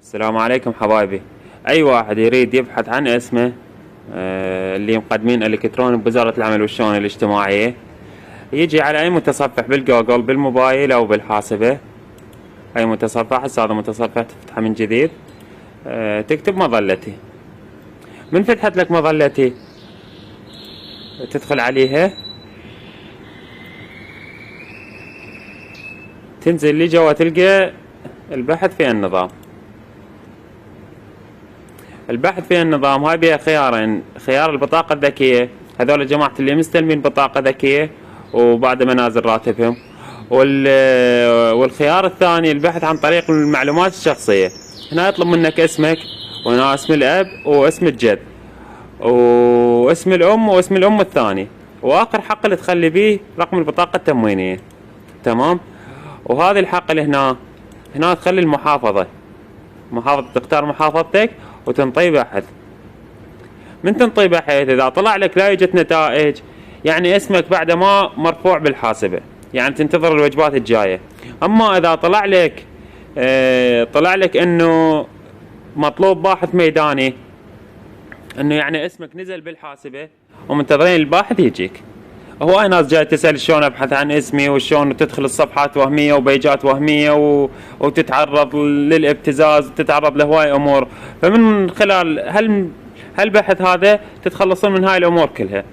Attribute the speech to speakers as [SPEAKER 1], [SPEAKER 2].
[SPEAKER 1] السلام عليكم حبايبي. اي واحد يريد يبحث عن اسمه اللي مقدمين الكتروني بوزارة العمل والشؤون الاجتماعية، يجي على اي متصفح بالجوجل بالموبايل او بالحاسبة. اي متصفح، هسه هذا متصفح تفتحه من جديد. تكتب مظلتي. من فتحت لك مظلتي تدخل عليها، تنزل لي جوا تلقى البحث في النظام. البحث في النظام هاي بها خيارين: خيار البطاقة الذكية، هذول جماعة اللي مستلمين بطاقة ذكية وبعد ما نازل راتبهم، والخيار الثاني البحث عن طريق المعلومات الشخصية. هنا يطلب منك اسمك، وهنا اسم الأب واسم الجد واسم الأم واسم الأم الثاني، وآخر حق اللي تخلي بيه رقم البطاقة التموينية. تمام. وهذه الحق اللي هنا تخلي المحافظة، تختار محافظتك وتنطي بحث. من تنطي بحث اذا طلع لك لا يوجد نتائج، يعني اسمك بعد ما مرفوع بالحاسبة، يعني تنتظر الوجبات الجاية. اما اذا طلع لك انه مطلوب باحث ميداني، انه يعني اسمك نزل بالحاسبة ومنتظرين الباحث يجيك. هواي ناس جاي تسأل شلون ابحث عن اسمي، وشلون تدخل الصفحات وهمية وبيجات وهمية وتتعرض للابتزاز وتتعرض لهواي امور. فمن خلال هالبحث هذا تتخلصون من هاي الامور كلها.